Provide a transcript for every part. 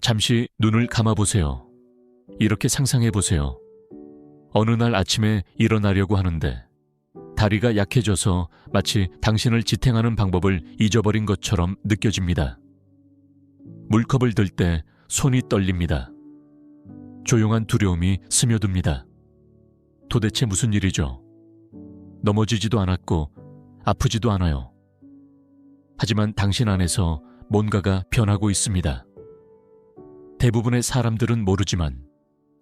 잠시 눈을 감아보세요. 이렇게 상상해보세요. 어느 날 아침에 일어나려고 하는데 다리가 약해져서 마치 당신을 지탱하는 방법을 잊어버린 것처럼 느껴집니다. 물컵을 들 때 손이 떨립니다. 조용한 두려움이 스며듭니다. 도대체 무슨 일이죠? 넘어지지도 않았고 아프지도 않아요. 하지만 당신 안에서 뭔가가 변하고 있습니다. 대부분의 사람들은 모르지만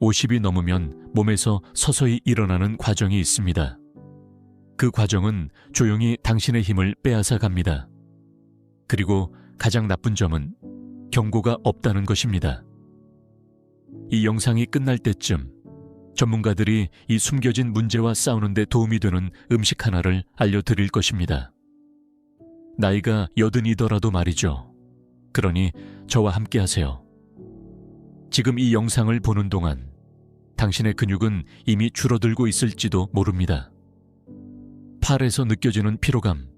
50이 넘으면 몸에서 서서히 일어나는 과정이 있습니다. 그 과정은 조용히 당신의 힘을 빼앗아 갑니다. 그리고 가장 나쁜 점은 경고가 없다는 것입니다. 이 영상이 끝날 때쯤 전문가들이 이 숨겨진 문제와 싸우는 데 도움이 되는 음식 하나를 알려드릴 것입니다. 나이가 80이더라도 말이죠. 그러니 저와 함께 하세요. 지금 이 영상을 보는 동안 당신의 근육은 이미 줄어들고 있을지도 모릅니다. 팔에서 느껴지는 피로감,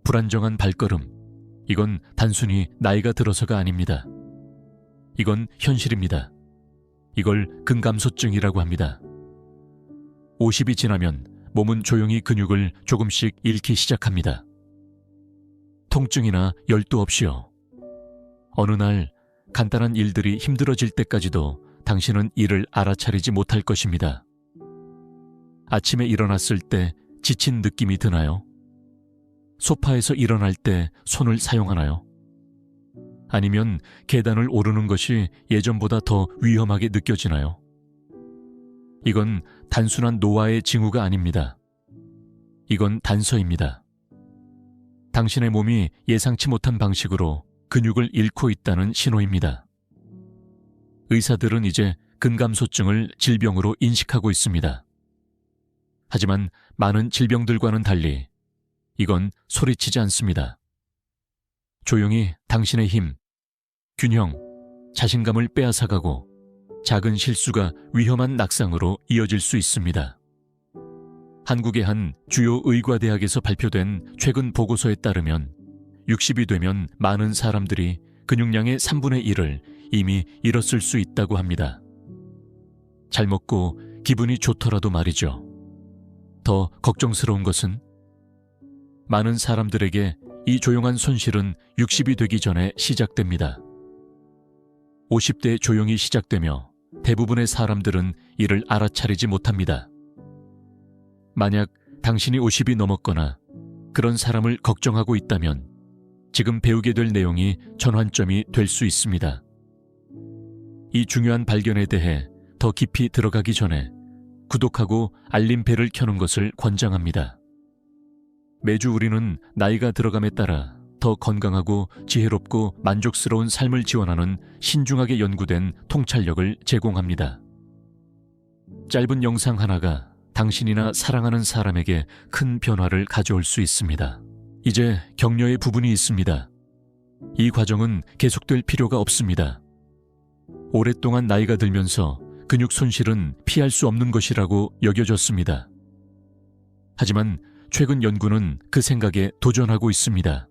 불안정한 발걸음, 이건 단순히 나이가 들어서가 아닙니다. 이건 현실입니다. 이걸 근감소증이라고 합니다. 50이 지나면 몸은 조용히 근육을 조금씩 잃기 시작합니다. 통증이나 열도 없이요. 어느 날 간단한 일들이 힘들어질 때까지도 당신은 이를 알아차리지 못할 것입니다. 아침에 일어났을 때 지친 느낌이 드나요? 소파에서 일어날 때 손을 사용하나요? 아니면 계단을 오르는 것이 예전보다 더 위험하게 느껴지나요? 이건 단순한 노화의 징후가 아닙니다. 이건 단서입니다. 당신의 몸이 예상치 못한 방식으로 근육을 잃고 있다는 신호입니다. 의사들은 이제 근감소증을 질병으로 인식하고 있습니다. 하지만 많은 질병들과는 달리 이건 소리치지 않습니다. 조용히 당신의 힘, 균형, 자신감을 빼앗아가고 작은 실수가 위험한 낙상으로 이어질 수 있습니다. 한국의 한 주요 의과대학에서 발표된 최근 보고서에 따르면 60이 되면 많은 사람들이 근육량의 3분의 1을 이미 잃었을 수 있다고 합니다. 잘 먹고 기분이 좋더라도 말이죠. 더 걱정스러운 것은 많은 사람들에게 이 조용한 손실은 60이 되기 전에 시작됩니다. 50대에 조용히 시작되며 대부분의 사람들은 이를 알아차리지 못합니다. 만약 당신이 50이 넘었거나 그런 사람을 걱정하고 있다면 지금 배우게 될 내용이 전환점이 될 수 있습니다. 이 중요한 발견에 대해 더 깊이 들어가기 전에 구독하고 알림벨을 켜는 것을 권장합니다. 매주 우리는 나이가 들어감에 따라 더 건강하고 지혜롭고 만족스러운 삶을 지원하는 신중하게 연구된 통찰력을 제공합니다. 짧은 영상 하나가 당신이나 사랑하는 사람에게 큰 변화를 가져올 수 있습니다. 이제 격려의 부분이 있습니다. 이 과정은 계속될 필요가 없습니다. 오랫동안 나이가 들면서 근육 손실은 피할 수 없는 것이라고 여겨졌습니다. 하지만 최근 연구는 그 생각에 도전하고 있습니다.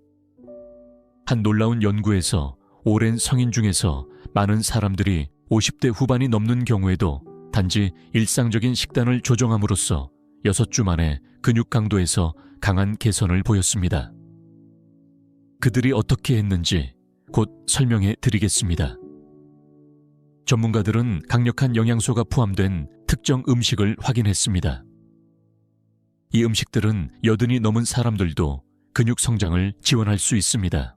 한 놀라운 연구에서 오랜 성인 중에서 많은 사람들이 50대 후반이 넘는 경우에도 단지 일상적인 식단을 조정함으로써 6주 만에 근육 강도에서 강한 개선을 보였습니다. 그들이 어떻게 했는지 곧 설명해 드리겠습니다. 전문가들은 강력한 영양소가 포함된 특정 음식을 확인했습니다. 이 음식들은 80이 넘은 사람들도 근육 성장을 지원할 수 있습니다.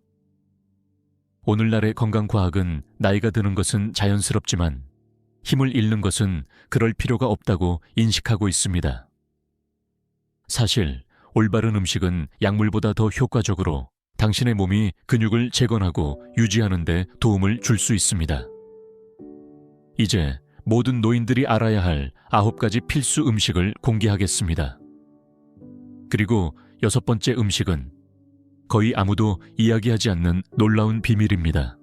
오늘날의 건강과학은 나이가 드는 것은 자연스럽지만 힘을 잃는 것은 그럴 필요가 없다고 인식하고 있습니다. 사실 올바른 음식은 약물보다 더 효과적으로 당신의 몸이 근육을 재건하고 유지하는 데 도움을 줄 수 있습니다. 이제 모든 노인들이 알아야 할 9가지 필수 음식을 공개하겠습니다. 그리고 6번째 음식은 거의 아무도 이야기하지 않는 놀라운 비밀입니다.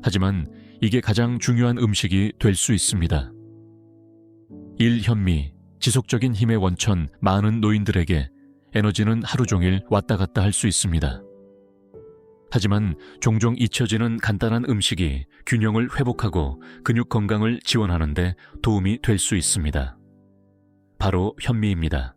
하지만 이게 가장 중요한 음식이 될 수 있습니다. 1. 현미, 지속적인 힘의 원천. 많은 노인들에게 에너지는 하루 종일 왔다 갔다 할 수 있습니다. 하지만 종종 잊혀지는 간단한 음식이 균형을 회복하고 근육 건강을 지원하는 데 도움이 될 수 있습니다. 바로 현미입니다.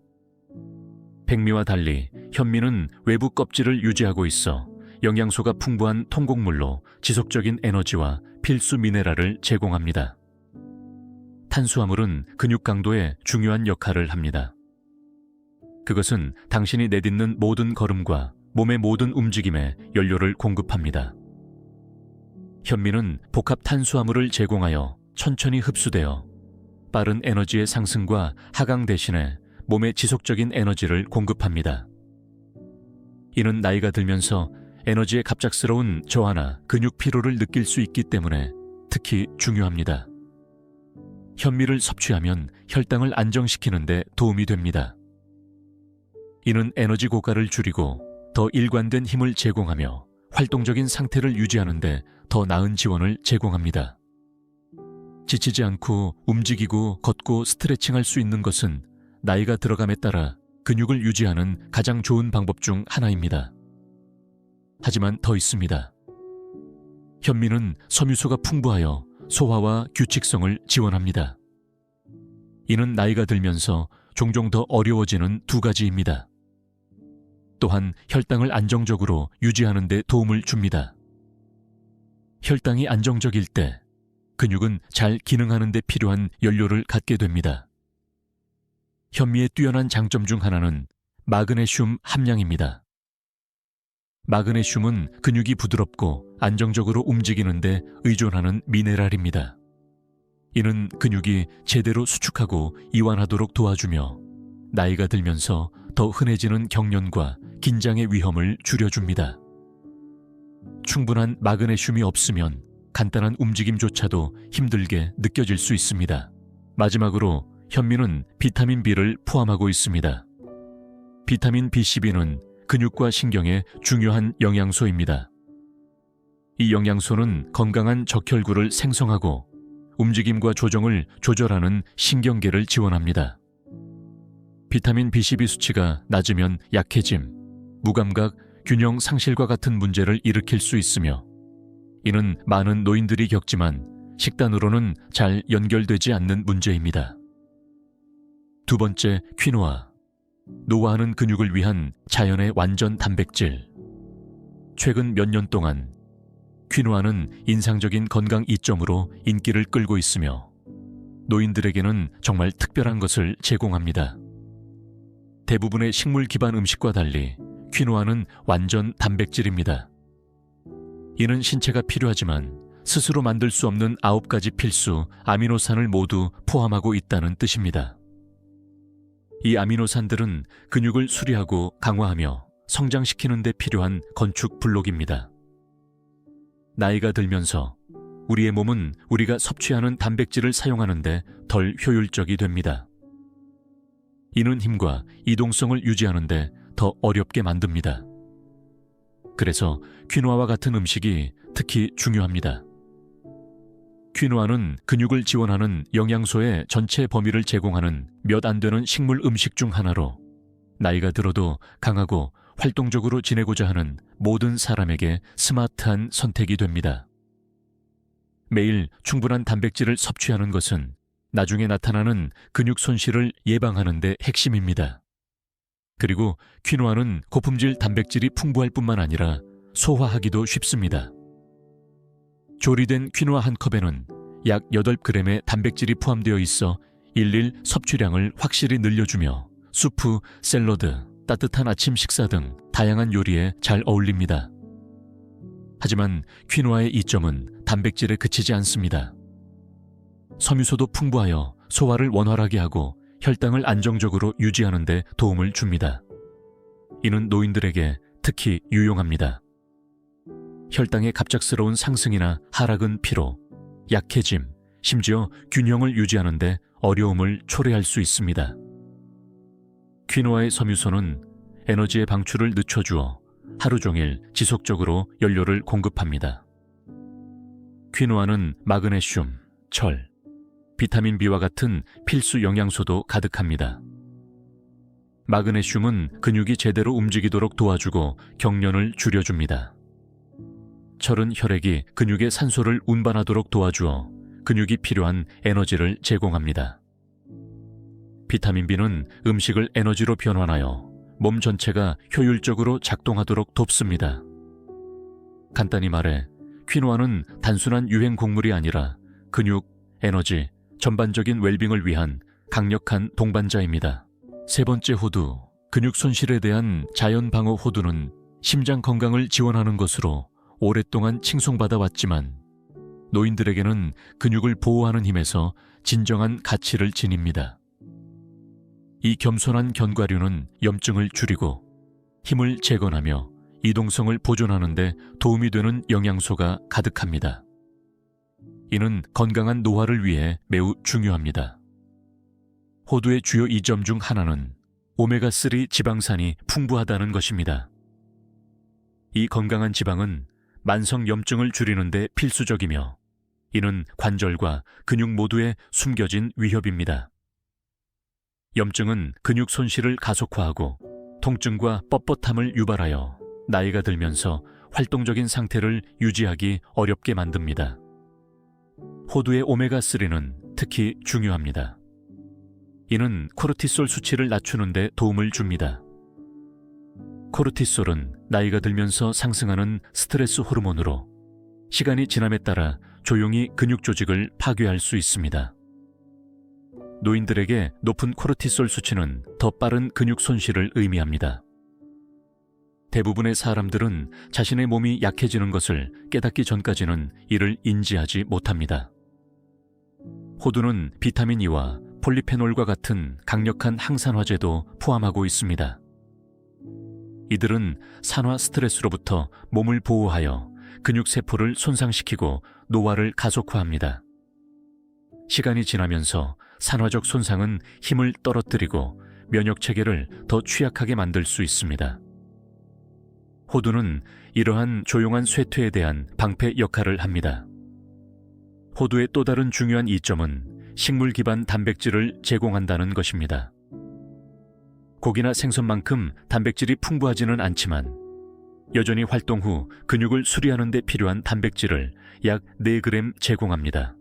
백미와 달리 현미는 외부 껍질을 유지하고 있어 영양소가 풍부한 통곡물로 지속적인 에너지와 필수 미네랄을 제공합니다. 탄수화물은 근육 강도에 중요한 역할을 합니다. 그것은 당신이 내딛는 모든 걸음과 몸의 모든 움직임에 연료를 공급합니다. 현미는 복합 탄수화물을 제공하여 천천히 흡수되어 빠른 에너지의 상승과 하강 대신에 몸에 지속적인 에너지를 공급합니다. 이는 나이가 들면서 에너지의 갑작스러운 저하나 근육 피로를 느낄 수 있기 때문에 특히 중요합니다. 현미를 섭취하면 혈당을 안정시키는 데 도움이 됩니다. 이는 에너지 고가를 줄이고 더 일관된 힘을 제공하며 활동적인 상태를 유지하는 데 더 나은 지원을 제공합니다. 지치지 않고 움직이고 걷고 스트레칭할 수 있는 것은 나이가 들어감에 따라 근육을 유지하는 가장 좋은 방법 중 하나입니다. 하지만 더 있습니다. 현미는 섬유소가 풍부하여 소화와 규칙성을 지원합니다. 이는 나이가 들면서 종종 더 어려워지는 두 가지입니다. 또한 혈당을 안정적으로 유지하는 데 도움을 줍니다. 혈당이 안정적일 때 근육은 잘 기능하는 데 필요한 연료를 갖게 됩니다. 현미의 뛰어난 장점 중 하나는 마그네슘 함량입니다. 마그네슘은 근육이 부드럽고 안정적으로 움직이는 데 의존하는 미네랄입니다. 이는 근육이 제대로 수축하고 이완하도록 도와주며 나이가 들면서 더 흔해지는 경련과 긴장의 위험을 줄여줍니다. 충분한 마그네슘이 없으면 간단한 움직임조차도 힘들게 느껴질 수 있습니다. 마지막으로 현미는 비타민 B를 포함하고 있습니다. 비타민 B12는 근육과 신경에 중요한 영양소입니다. 이 영양소는 건강한 적혈구를 생성하고 움직임과 조정을 조절하는 신경계를 지원합니다. 비타민 B12 수치가 낮으면 약해짐, 무감각, 균형 상실과 같은 문제를 일으킬 수 있으며 이는 많은 노인들이 겪지만 식단으로는 잘 연결되지 않는 문제입니다. 두 번째, 퀴노아. 노화하는 근육을 위한 자연의 완전 단백질. 최근 몇 년 동안 퀴노아는 인상적인 건강 이점으로 인기를 끌고 있으며 노인들에게는 정말 특별한 것을 제공합니다. 대부분의 식물 기반 음식과 달리 퀴노아는 완전 단백질입니다. 이는 신체가 필요하지만 스스로 만들 수 없는 9가지 필수 아미노산을 모두 포함하고 있다는 뜻입니다. 이 아미노산들은 근육을 수리하고 강화하며 성장시키는 데 필요한 건축 블록입니다. 나이가 들면서 우리의 몸은 우리가 섭취하는 단백질을 사용하는데 덜 효율적이 됩니다. 이는 힘과 이동성을 유지하는데 더 어렵게 만듭니다. 그래서 퀴노아와 같은 음식이 특히 중요합니다. 퀴노아는 근육을 지원하는 영양소의 전체 범위를 제공하는 몇 안 되는 식물 음식 중 하나로 나이가 들어도 강하고 활동적으로 지내고자 하는 모든 사람에게 스마트한 선택이 됩니다. 매일 충분한 단백질을 섭취하는 것은 나중에 나타나는 근육 손실을 예방하는 데 핵심입니다. 그리고 퀴노아는 고품질 단백질이 풍부할 뿐만 아니라 소화하기도 쉽습니다. 조리된 퀴노아 한 컵에는 약 8g의 단백질이 포함되어 있어 일일 섭취량을 확실히 늘려주며 수프, 샐러드, 따뜻한 아침 식사 등 다양한 요리에 잘 어울립니다. 하지만 퀴노아의 이점은 단백질에 그치지 않습니다. 섬유소도 풍부하여 소화를 원활하게 하고 혈당을 안정적으로 유지하는 데 도움을 줍니다. 이는 노인들에게 특히 유용합니다. 혈당의 갑작스러운 상승이나 하락은 피로, 약해짐, 심지어 균형을 유지하는 데 어려움을 초래할 수 있습니다. 퀴노아의 섬유소는 에너지의 방출을 늦춰주어 하루 종일 지속적으로 연료를 공급합니다. 퀴노아는 마그네슘, 철, 비타민 B와 같은 필수 영양소도 가득합니다. 마그네슘은 근육이 제대로 움직이도록 도와주고 경련을 줄여줍니다. 철은 혈액이 근육의 산소를 운반하도록 도와주어 근육이 필요한 에너지를 제공합니다. 비타민 B는 음식을 에너지로 변환하여 몸 전체가 효율적으로 작동하도록 돕습니다. 간단히 말해 퀴노아는 단순한 유행 곡물이 아니라 근육, 에너지, 전반적인 웰빙을 위한 강력한 동반자입니다. 세 번째 호두, 근육 손실에 대한 자연 방어 호두는 심장 건강을 지원하는 것으로 오랫동안 칭송받아 왔지만 노인들에게는 근육을 보호하는 힘에서 진정한 가치를 지닙니다. 이 겸손한 견과류는 염증을 줄이고 힘을 재건하며 이동성을 보존하는 데 도움이 되는 영양소가 가득합니다. 이는 건강한 노화를 위해 매우 중요합니다. 호두의 주요 이점 중 하나는 오메가3 지방산이 풍부하다는 것입니다. 이 건강한 지방은 만성 염증을 줄이는 데 필수적이며 이는 관절과 근육 모두에 숨겨진 위협입니다. 염증은 근육 손실을 가속화하고 통증과 뻣뻣함을 유발하여 나이가 들면서 활동적인 상태를 유지하기 어렵게 만듭니다. 호두의 오메가3는 특히 중요합니다. 이는 코르티솔 수치를 낮추는 데 도움을 줍니다. 코르티솔은 나이가 들면서 상승하는 스트레스 호르몬으로 시간이 지남에 따라 조용히 근육 조직을 파괴할 수 있습니다. 노인들에게 높은 코르티솔 수치는 더 빠른 근육 손실을 의미합니다. 대부분의 사람들은 자신의 몸이 약해지는 것을 깨닫기 전까지는 이를 인지하지 못합니다. 호두는 비타민 E와 폴리페놀과 같은 강력한 항산화제도 포함하고 있습니다. 이들은 산화 스트레스로부터 몸을 보호하여 근육세포를 손상시키고 노화를 가속화합니다. 시간이 지나면서 산화적 손상은 힘을 떨어뜨리고 면역체계를 더 취약하게 만들 수 있습니다. 호두는 이러한 조용한 쇠퇴에 대한 방패 역할을 합니다. 호두의 또 다른 중요한 이점은 식물 기반 단백질을 제공한다는 것입니다. 고기나 생선만큼 단백질이 풍부하지는 않지만 여전히 활동 후 근육을 수리하는 데 필요한 단백질을 약 4g 제공합니다.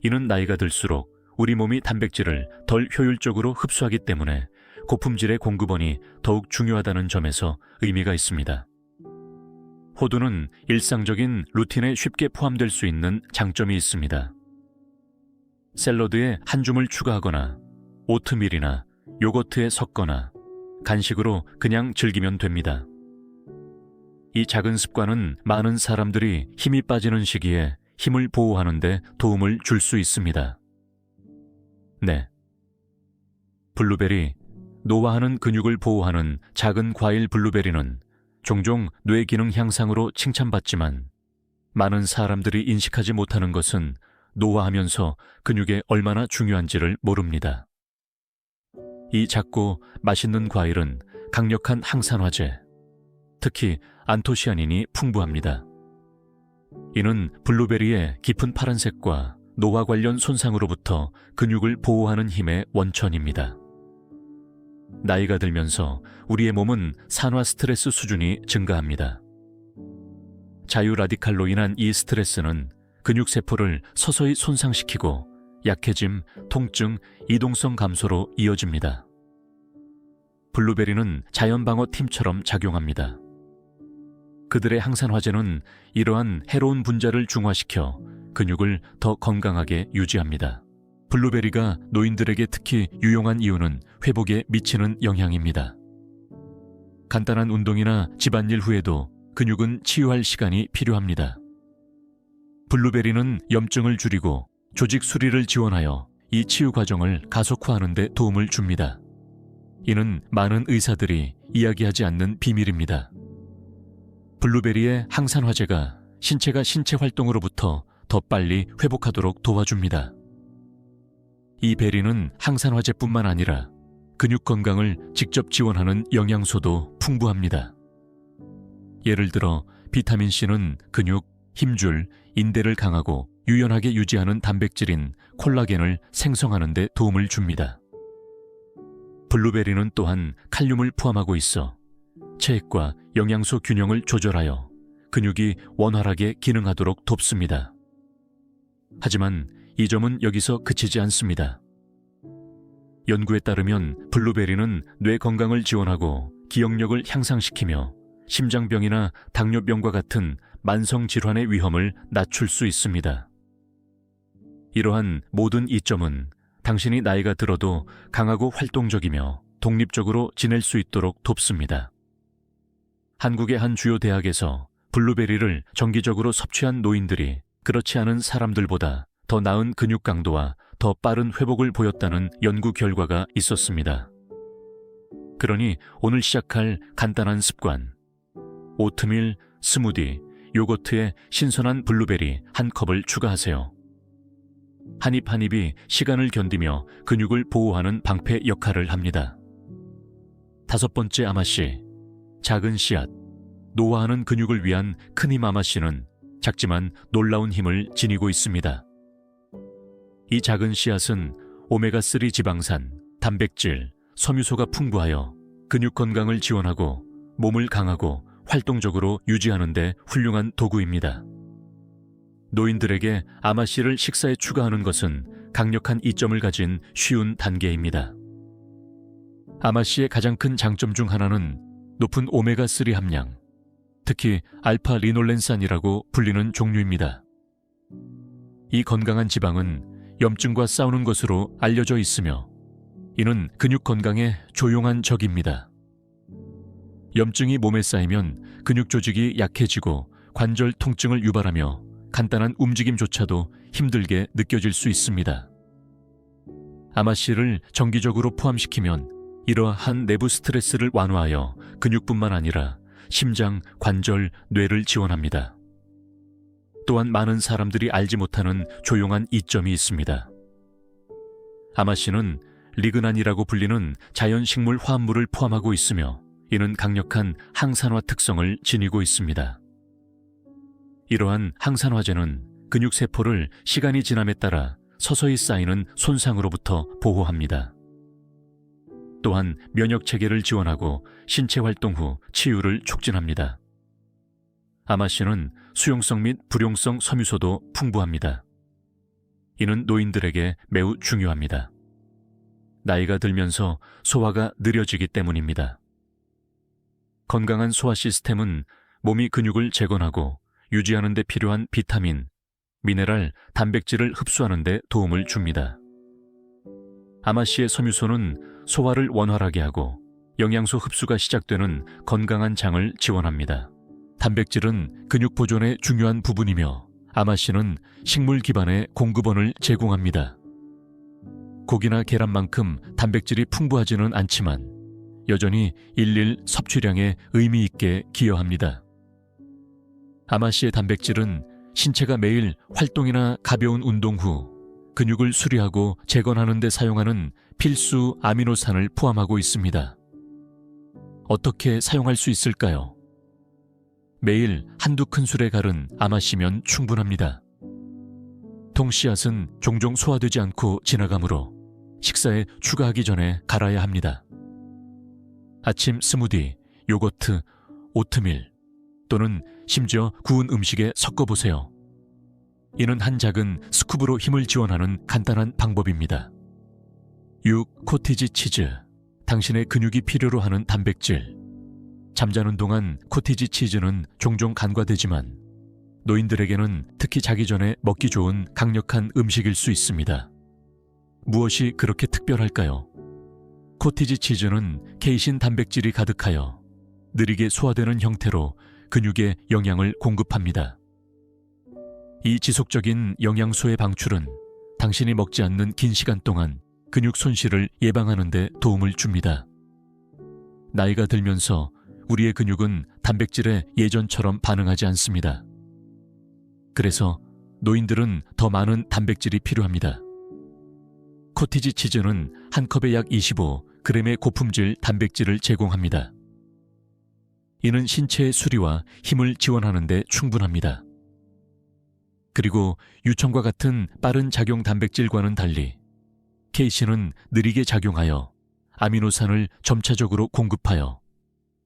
이는 나이가 들수록 우리 몸이 단백질을 덜 효율적으로 흡수하기 때문에 고품질의 공급원이 더욱 중요하다는 점에서 의미가 있습니다. 호두는 일상적인 루틴에 쉽게 포함될 수 있는 장점이 있습니다. 샐러드에 한 줌을 추가하거나 오트밀이나 요거트에 섞거나 간식으로 그냥 즐기면 됩니다. 이 작은 습관은 많은 사람들이 힘이 빠지는 시기에 힘을 보호하는 데 도움을 줄 수 있습니다. 네. 블루베리, 노화하는 근육을 보호하는 작은 과일 블루베리는 종종 뇌 기능 향상으로 칭찬받지만 많은 사람들이 인식하지 못하는 것은 노화하면서 근육에 얼마나 중요한지를 모릅니다. 이 작고 맛있는 과일은 강력한 항산화제, 특히 안토시아닌이 풍부합니다. 이는 블루베리의 깊은 파란색과 노화 관련 손상으로부터 근육을 보호하는 힘의 원천입니다. 나이가 들면서 우리의 몸은 산화 스트레스 수준이 증가합니다. 자유 라디칼로 인한 이 스트레스는 근육세포를 서서히 손상시키고 약해짐, 통증, 이동성 감소로 이어집니다. 블루베리는 자연방어팀처럼 작용합니다. 그들의 항산화제는 이러한 해로운 분자를 중화시켜 근육을 더 건강하게 유지합니다. 블루베리가 노인들에게 특히 유용한 이유는 회복에 미치는 영향입니다. 간단한 운동이나 집안일 후에도 근육은 치유할 시간이 필요합니다. 블루베리는 염증을 줄이고 조직 수리를 지원하여 이 치유 과정을 가속화하는 데 도움을 줍니다. 이는 많은 의사들이 이야기하지 않는 비밀입니다. 블루베리의 항산화제가 신체가 신체 활동으로부터 더 빨리 회복하도록 도와줍니다. 이 베리는 항산화제뿐만 아니라 근육 건강을 직접 지원하는 영양소도 풍부합니다. 예를 들어 비타민C는 근육, 힘줄, 인대를 강하고 유연하게 유지하는 단백질인 콜라겐을 생성하는 데 도움을 줍니다. 블루베리는 또한 칼륨을 포함하고 있어 체액과 영양소 균형을 조절하여 근육이 원활하게 기능하도록 돕습니다. 하지만 이 점은 여기서 그치지 않습니다. 연구에 따르면 블루베리는 뇌 건강을 지원하고 기억력을 향상시키며 심장병이나 당뇨병과 같은 만성 질환의 위험을 낮출 수 있습니다. 이러한 모든 이점은 당신이 나이가 들어도 강하고 활동적이며 독립적으로 지낼 수 있도록 돕습니다. 한국의 한 주요 대학에서 블루베리를 정기적으로 섭취한 노인들이 그렇지 않은 사람들보다 더 나은 근육 강도와 더 빠른 회복을 보였다는 연구 결과가 있었습니다. 그러니 오늘 시작할 간단한 습관, 오트밀, 스무디, 요거트에 신선한 블루베리 한 컵을 추가하세요. 한 입 한 입이 시간을 견디며 근육을 보호하는 방패 역할을 합니다. 5번째 아마씨, 작은 씨앗. 노화하는 근육을 위한 큰 힘 아마씨는 작지만 놀라운 힘을 지니고 있습니다. 이 작은 씨앗은 오메가3 지방산, 단백질, 섬유소가 풍부하여 근육 건강을 지원하고 몸을 강하고 활동적으로 유지하는 데 훌륭한 도구입니다. 노인들에게 아마씨를 식사에 추가하는 것은 강력한 이점을 가진 쉬운 단계입니다. 아마씨의 가장 큰 장점 중 하나는 높은 오메가3 함량, 특히 알파 리놀렌산이라고 불리는 종류입니다. 이 건강한 지방은 염증과 싸우는 것으로 알려져 있으며 이는 근육 건강의 조용한 적입니다. 염증이 몸에 쌓이면 근육 조직이 약해지고 관절 통증을 유발하며 간단한 움직임조차도 힘들게 느껴질 수 있습니다. 아마씨를 정기적으로 포함시키면 이러한 내부 스트레스를 완화하여 근육뿐만 아니라 심장, 관절, 뇌를 지원합니다. 또한 많은 사람들이 알지 못하는 조용한 이점이 있습니다. 아마씨는 리그난이라고 불리는 자연식물 화합물을 포함하고 있으며 이는 강력한 항산화 특성을 지니고 있습니다. 이러한 항산화제는 근육세포를 시간이 지남에 따라 서서히 쌓이는 손상으로부터 보호합니다. 또한 면역체계를 지원하고 신체 활동 후 치유를 촉진합니다. 아마씨는 수용성 및 불용성 섬유소도 풍부합니다. 이는 노인들에게 매우 중요합니다. 나이가 들면서 소화가 느려지기 때문입니다. 건강한 소화 시스템은 몸이 근육을 재건하고 유지하는 데 필요한 비타민, 미네랄, 단백질을 흡수하는 데 도움을 줍니다. 아마씨의 섬유소는 소화를 원활하게 하고 영양소 흡수가 시작되는 건강한 장을 지원합니다. 단백질은 근육 보존의 중요한 부분이며 아마씨는 식물 기반의 공급원을 제공합니다. 고기나 계란만큼 단백질이 풍부하지는 않지만 여전히 일일 섭취량에 의미 있게 기여합니다. 아마씨의 단백질은 신체가 매일 활동이나 가벼운 운동 후 근육을 수리하고 재건하는 데 사용하는 필수 아미노산을 포함하고 있습니다. 어떻게 사용할 수 있을까요? 매일 한두 큰술에 갈은 아마씨면 충분합니다. 통씨앗은 종종 소화되지 않고 지나가므로 식사에 추가하기 전에 갈아야 합니다. 아침 스무디, 요거트, 오트밀 또는 심지어 구운 음식에 섞어보세요. 이는 한 작은 스쿱으로 힘을 지원하는 간단한 방법입니다. 6. 코티지 치즈. 당신의 근육이 필요로 하는 단백질. 잠자는 동안 코티지 치즈는 종종 간과되지만 노인들에게는 특히 자기 전에 먹기 좋은 강력한 음식일 수 있습니다. 무엇이 그렇게 특별할까요? 코티지 치즈는 케이신 단백질이 가득하여 느리게 소화되는 형태로 근육에 영양을 공급합니다. 이 지속적인 영양소의 방출은 당신이 먹지 않는 긴 시간 동안 근육 손실을 예방하는 데 도움을 줍니다. 나이가 들면서 우리의 근육은 단백질에 예전처럼 반응하지 않습니다. 그래서 노인들은 더 많은 단백질이 필요합니다. 코티지 치즈는 한 컵에 약 25g의 고품질 단백질을 제공합니다. 이는 신체의 수리와 힘을 지원하는 데 충분합니다. 그리고 유청과 같은 빠른 작용 단백질과는 달리 케이신은 느리게 작용하여 아미노산을 점차적으로 공급하여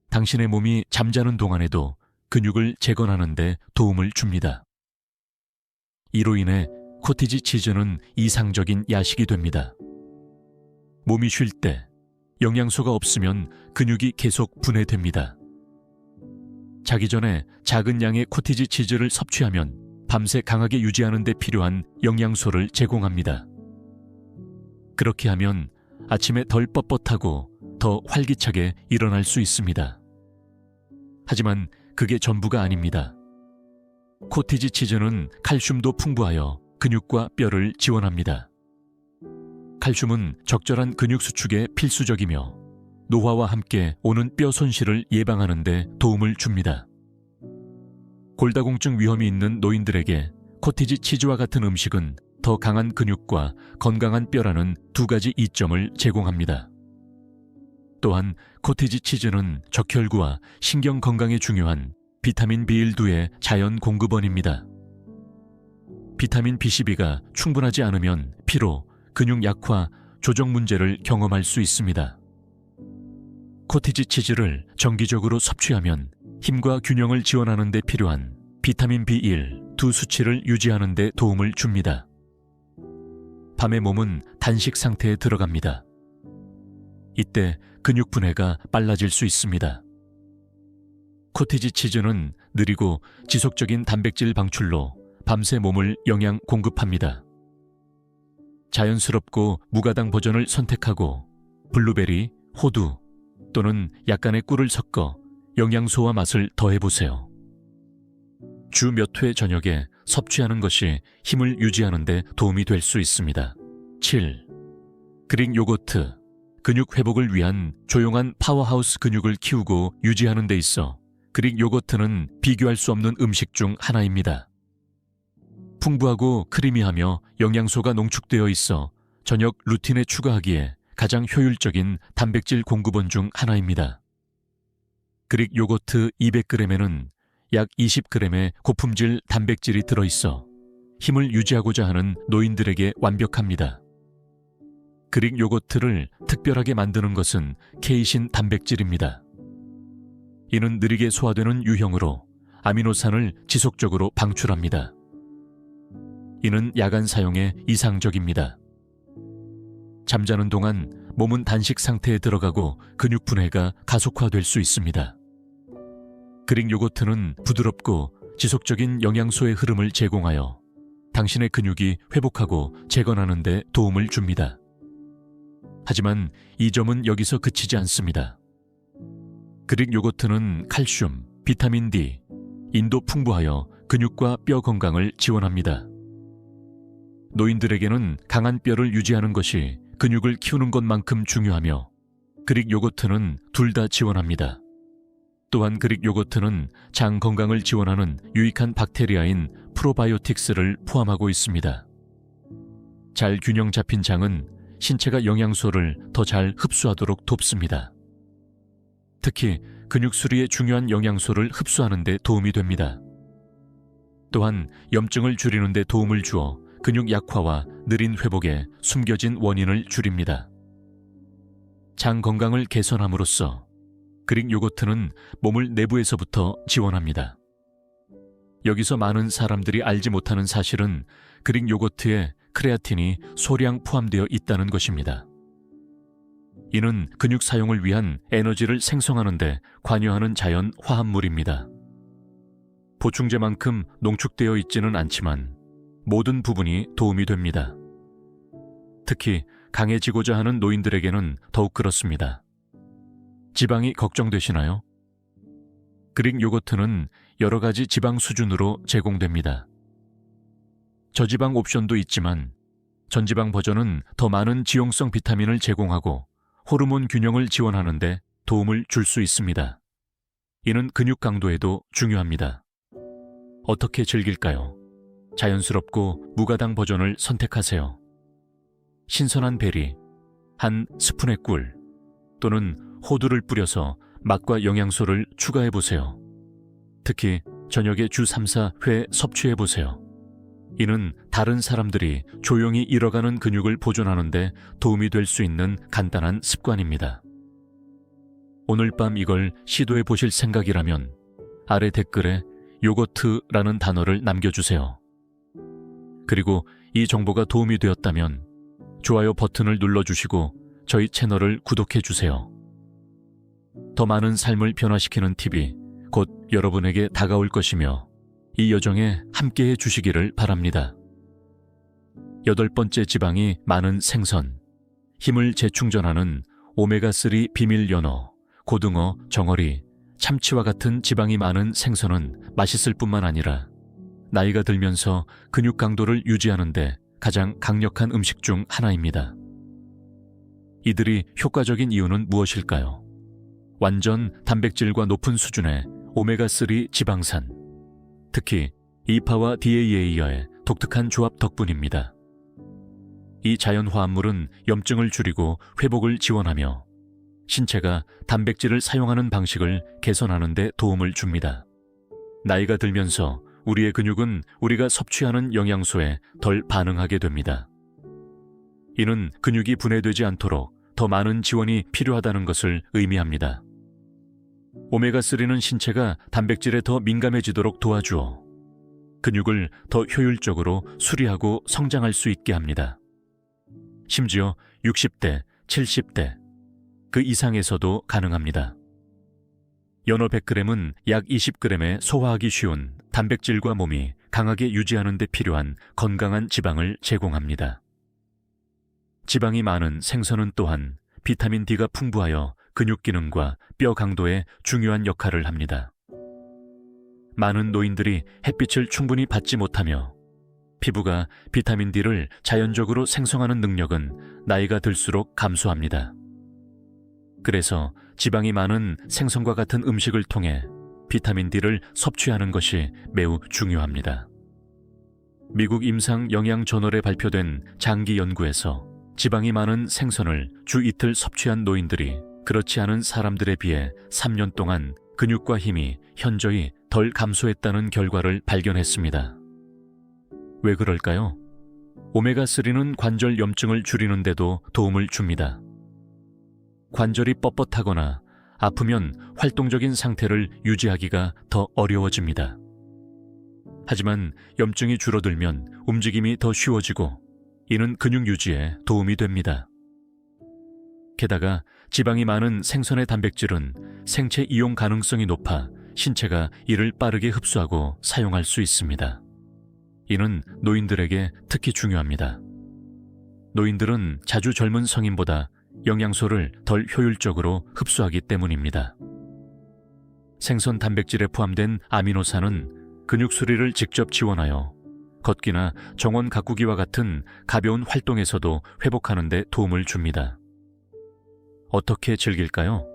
당신의 몸이 잠자는 동안에도 근육을 재건하는 데 도움을 줍니다. 이로 인해 코티지 치즈는 이상적인 야식이 됩니다. 몸이 쉴 때 영양소가 없으면 근육이 계속 분해됩니다. 자기 전에 작은 양의 코티지 치즈를 섭취하면 밤새 강하게 유지하는 데 필요한 영양소를 제공합니다. 그렇게 하면 아침에 덜 뻣뻣하고 더 활기차게 일어날 수 있습니다. 하지만 그게 전부가 아닙니다. 코티지 치즈는 칼슘도 풍부하여 근육과 뼈를 지원합니다. 칼슘은 적절한 근육 수축에 필수적이며 노화와 함께 오는 뼈 손실을 예방하는 데 도움을 줍니다. 골다공증 위험이 있는 노인들에게 코티지 치즈와 같은 음식은 더 강한 근육과 건강한 뼈라는 두 가지 이점을 제공합니다. 또한 코티지 치즈는 적혈구와 신경 건강에 중요한 비타민 B12의 자연 공급원입니다. 비타민 B12가 충분하지 않으면 피로, 근육 약화, 조정 문제를 경험할 수 있습니다. 코티지 치즈를 정기적으로 섭취하면 힘과 균형을 지원하는 데 필요한 비타민 B1 두 수치를 유지하는 데 도움을 줍니다. 밤에 몸은 단식 상태에 들어갑니다. 이때 근육 분해가 빨라질 수 있습니다. 코티지 치즈는 느리고 지속적인 단백질 방출로 밤새 몸을 영양 공급합니다. 자연스럽고 무가당 버전을 선택하고 블루베리, 호두 또는 약간의 꿀을 섞어 영양소와 맛을 더해보세요. 주 몇 회 저녁에 섭취하는 것이 힘을 유지하는 데 도움이 될 수 있습니다. 7. 그릭 요거트. 근육 회복을 위한 조용한 파워하우스. 근육을 키우고 유지하는 데 있어 그릭 요거트는 비교할 수 없는 음식 중 하나입니다. 풍부하고 크리미하며 영양소가 농축되어 있어 저녁 루틴에 추가하기에 가장 효율적인 단백질 공급원 중 하나입니다. 그릭 요거트 200g에는 약 20g의 고품질 단백질이 들어있어 힘을 유지하고자 하는 노인들에게 완벽합니다. 그릭 요거트를 특별하게 만드는 것은 케이신 단백질입니다. 이는 느리게 소화되는 유형으로 아미노산을 지속적으로 방출합니다. 이는 야간 사용에 이상적입니다. 잠자는 동안 몸은 단식 상태에 들어가고 근육 분해가 가속화될 수 있습니다. 그릭 요거트는 부드럽고 지속적인 영양소의 흐름을 제공하여 당신의 근육이 회복하고 재건하는 데 도움을 줍니다. 하지만 이 점은 여기서 그치지 않습니다. 그릭 요거트는 칼슘, 비타민 D, 인도 풍부하여 근육과 뼈 건강을 지원합니다. 노인들에게는 강한 뼈를 유지하는 것이 근육을 키우는 것만큼 중요하며 그릭 요거트는 둘 다 지원합니다. 또한 그릭 요거트는 장 건강을 지원하는 유익한 박테리아인 프로바이오틱스를 포함하고 있습니다. 잘 균형 잡힌 장은 신체가 영양소를 더 잘 흡수하도록 돕습니다. 특히 근육 수리에 중요한 영양소를 흡수하는 데 도움이 됩니다. 또한 염증을 줄이는 데 도움을 주어 근육 약화와 느린 회복에 숨겨진 원인을 줄입니다. 장 건강을 개선함으로써 그릭 요거트는 몸을 내부에서부터 지원합니다. 여기서 많은 사람들이 알지 못하는 사실은 그릭 요거트에 크레아틴이 소량 포함되어 있다는 것입니다. 이는 근육 사용을 위한 에너지를 생성하는 데 관여하는 자연 화합물입니다. 보충제만큼 농축되어 있지는 않지만 모든 부분이 도움이 됩니다. 특히 강해지고자 하는 노인들에게는 더욱 그렇습니다. 지방이 걱정되시나요? 그릭 요거트는 여러 가지 지방 수준으로 제공됩니다. 저지방 옵션도 있지만 전지방 버전은 더 많은 지용성 비타민을 제공하고 호르몬 균형을 지원하는 데 도움을 줄 수 있습니다. 이는 근육 강도에도 중요합니다. 어떻게 즐길까요? 자연스럽고 무가당 버전을 선택하세요. 신선한 베리, 한 스푼의 꿀 또는 호두를 뿌려서 맛과 영양소를 추가해보세요. 특히 저녁에 주 3-4회 섭취해보세요. 이는 다른 사람들이 조용히 잃어가는 근육을 보존하는 데 도움이 될 수 있는 간단한 습관입니다. 오늘 밤 이걸 시도해 보실 생각이라면 아래 댓글에 요거트라는 단어를 남겨주세요. 그리고 이 정보가 도움이 되었다면 좋아요 버튼을 눌러주시고 저희 채널을 구독해주세요. 더 많은 삶을 변화시키는 팁이 곧 여러분에게 다가올 것이며 이 여정에 함께해 주시기를 바랍니다. 8번째 지방이 많은 생선, 힘을 재충전하는 오메가3 비밀 연어, 고등어, 정어리, 참치와 같은 지방이 많은 생선은 맛있을 뿐만 아니라 나이가 들면서 근육 강도를 유지하는 데 가장 강력한 음식 중 하나입니다. 이들이 효과적인 이유는 무엇일까요? 완전 단백질과 높은 수준의 오메가3 지방산, 특히 EPA와 DHA의 독특한 조합 덕분입니다. 이 자연화합물은 염증을 줄이고 회복을 지원하며 신체가 단백질을 사용하는 방식을 개선하는 데 도움을 줍니다. 나이가 들면서 우리의 근육은 우리가 섭취하는 영양소에 덜 반응하게 됩니다. 이는 근육이 분해되지 않도록 더 많은 지원이 필요하다는 것을 의미합니다. 오메가3는 신체가 단백질에 더 민감해지도록 도와주어 근육을 더 효율적으로 수리하고 성장할 수 있게 합니다. 심지어 60대, 70대, 그 이상에서도 가능합니다. 연어 100g은 약 20g의 소화하기 쉬운 단백질과 몸이 강하게 유지하는 데 필요한 건강한 지방을 제공합니다. 지방이 많은 생선은 또한 비타민 D가 풍부하여 근육 기능과 뼈 강도에 중요한 역할을 합니다. 많은 노인들이 햇빛을 충분히 받지 못하며 피부가 비타민 D를 자연적으로 생성하는 능력은 나이가 들수록 감소합니다. 그래서 지방이 많은 생선과 같은 음식을 통해 비타민 D를 섭취하는 것이 매우 중요합니다. 미국 임상영양저널에 발표된 장기 연구에서 지방이 많은 생선을 주 이틀 섭취한 노인들이 그렇지 않은 사람들에 비해 3년 동안 근육과 힘이 현저히 덜 감소했다는 결과를 발견했습니다. 왜 그럴까요? 오메가3는 관절 염증을 줄이는 데도 도움을 줍니다. 관절이 뻣뻣하거나 아프면 활동적인 상태를 유지하기가 더 어려워집니다. 하지만 염증이 줄어들면 움직임이 더 쉬워지고 이는 근육 유지에 도움이 됩니다. 게다가 지방이 많은 생선의 단백질은 생체 이용 가능성이 높아 신체가 이를 빠르게 흡수하고 사용할 수 있습니다. 이는 노인들에게 특히 중요합니다. 노인들은 자주 젊은 성인보다 영양소를 덜 효율적으로 흡수하기 때문입니다. 생선 단백질에 포함된 아미노산은 근육 수리를 직접 지원하여 걷기나 정원 가꾸기와 같은 가벼운 활동에서도 회복하는 데 도움을 줍니다. 어떻게 즐길까요?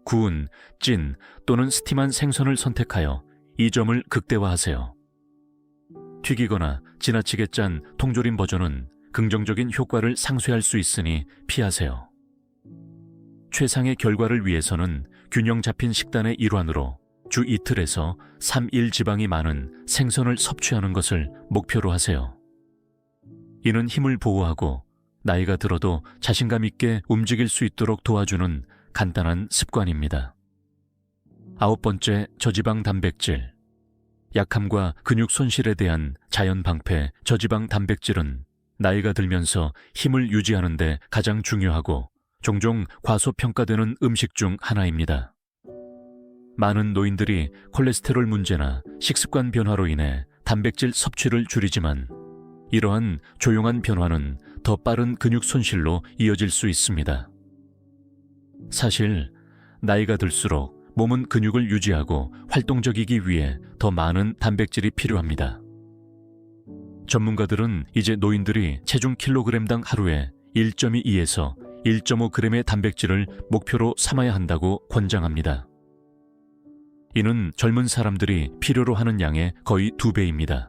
구운, 찐 또는 스팀한 생선을 선택하여 이 점을 극대화하세요. 튀기거나 지나치게 짠 통조림 버전은 긍정적인 효과를 상쇄할 수 있으니 피하세요. 최상의 결과를 위해서는 균형 잡힌 식단의 일환으로 주 이틀에서 3일 지방이 많은 생선을 섭취하는 것을 목표로 하세요. 이는 힘을 보호하고 나이가 들어도 자신감 있게 움직일 수 있도록 도와주는 간단한 습관입니다. 9번째, 저지방 단백질. 약함과 근육 손실에 대한 자연 방패 저지방 단백질은 나이가 들면서 힘을 유지하는 데 가장 중요하고 종종 과소평가되는 음식 중 하나입니다. 많은 노인들이 콜레스테롤 문제나 식습관 변화로 인해 단백질 섭취를 줄이지만 이러한 조용한 변화는 더 빠른 근육 손실로 이어질 수 있습니다. 사실 나이가 들수록 몸은 근육을 유지하고 활동적이기 위해 더 많은 단백질이 필요합니다. 전문가들은 이제 노인들이 체중 킬로그램당 하루에 1.2에서 1.5g의 단백질을 목표로 삼아야 한다고 권장합니다. 이는 젊은 사람들이 필요로 하는 양의 거의 2배입니다.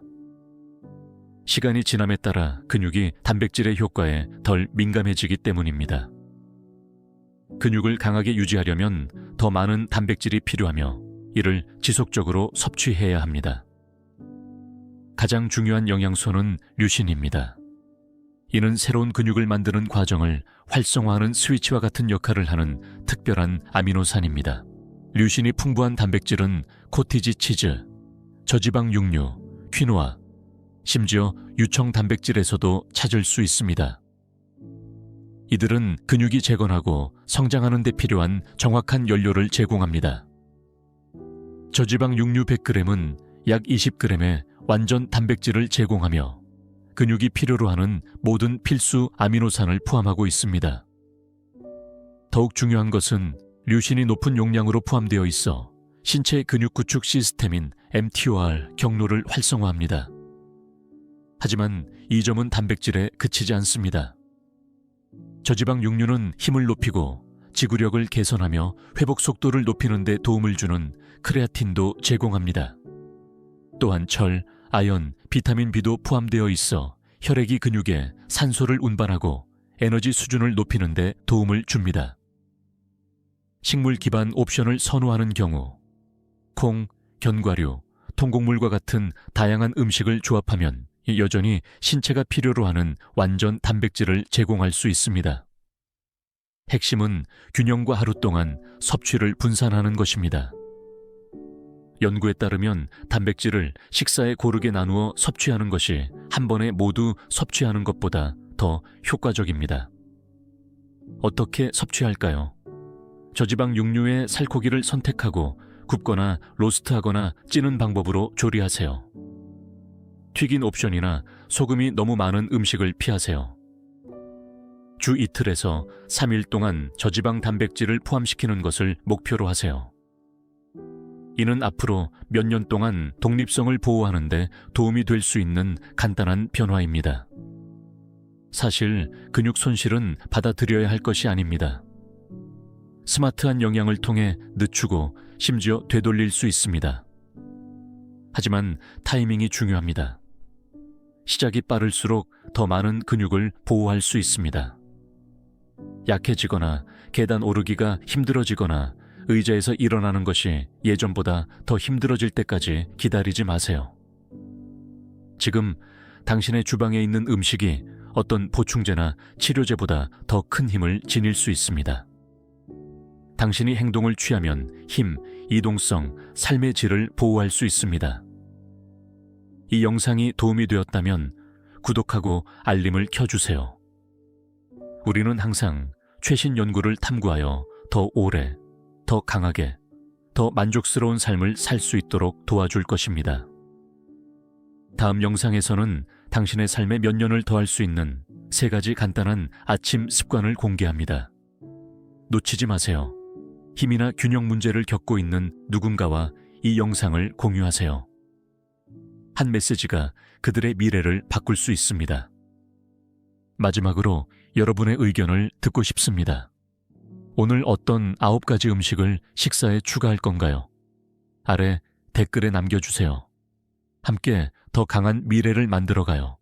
시간이 지남에 따라 근육이 단백질의 효과에 덜 민감해지기 때문입니다. 근육을 강하게 유지하려면 더 많은 단백질이 필요하며 이를 지속적으로 섭취해야 합니다. 가장 중요한 영양소는 류신입니다. 이는 새로운 근육을 만드는 과정을 활성화하는 스위치와 같은 역할을 하는 특별한 아미노산입니다. 류신이 풍부한 단백질은 코티지 치즈, 저지방 육류, 퀴노아, 심지어 유청 단백질에서도 찾을 수 있습니다. 이들은 근육이 재건하고 성장하는 데 필요한 정확한 연료를 제공합니다. 저지방 육류 100g은 약 20g의 완전 단백질을 제공하며 근육이 필요로 하는 모든 필수 아미노산을 포함하고 있습니다. 더욱 중요한 것은 류신이 높은 용량으로 포함되어 있어 신체 근육 구축 시스템인 mTOR 경로를 활성화합니다. 하지만 이 점은 단백질에 그치지 않습니다. 저지방 육류는 힘을 높이고 지구력을 개선하며 회복 속도를 높이는 데 도움을 주는 크레아틴도 제공합니다. 또한 철, 아연, 비타민 B도 포함되어 있어 혈액이 근육에 산소를 운반하고 에너지 수준을 높이는 데 도움을 줍니다. 식물 기반 옵션을 선호하는 경우 콩, 견과류, 통곡물과 같은 다양한 음식을 조합하면 여전히 신체가 필요로 하는 완전 단백질을 제공할 수 있습니다. 핵심은 균형과 하루 동안 섭취를 분산하는 것입니다. 연구에 따르면 단백질을 식사에 고르게 나누어 섭취하는 것이 한 번에 모두 섭취하는 것보다 더 효과적입니다. 어떻게 섭취할까요? 저지방 육류의 살코기를 선택하고 굽거나 로스트하거나 찌는 방법으로 조리하세요. 튀긴 옵션이나 소금이 너무 많은 음식을 피하세요. 주 이틀에서 3일 동안 저지방 단백질을 포함시키는 것을 목표로 하세요. 이는 앞으로 몇 년 동안 독립성을 보호하는 데 도움이 될 수 있는 간단한 변화입니다. 사실 근육 손실은 받아들여야 할 것이 아닙니다. 스마트한 영양을 통해 늦추고 심지어 되돌릴 수 있습니다. 하지만 타이밍이 중요합니다. 시작이 빠를수록 더 많은 근육을 보호할 수 있습니다. 약해지거나 계단 오르기가 힘들어지거나 의자에서 일어나는 것이 예전보다 더 힘들어질 때까지 기다리지 마세요. 지금 당신의 주방에 있는 음식이 어떤 보충제나 치료제보다 더 큰 힘을 지닐 수 있습니다. 당신이 행동을 취하면 힘, 이동성, 삶의 질을 보호할 수 있습니다. 이 영상이 도움이 되었다면 구독하고 알림을 켜주세요. 우리는 항상 최신 연구를 탐구하여 더 오래, 더 강하게, 더 만족스러운 삶을 살 수 있도록 도와줄 것입니다. 다음 영상에서는 당신의 삶에 몇 년을 더할 수 있는 3가지 간단한 아침 습관을 공개합니다. 놓치지 마세요. 힘이나 균형 문제를 겪고 있는 누군가와 이 영상을 공유하세요. 한 메시지가 그들의 미래를 바꿀 수 있습니다. 마지막으로 여러분의 의견을 듣고 싶습니다. 오늘 어떤 9가지 음식을 식사에 추가할 건가요? 아래 댓글에 남겨주세요. 함께 더 강한 미래를 만들어가요.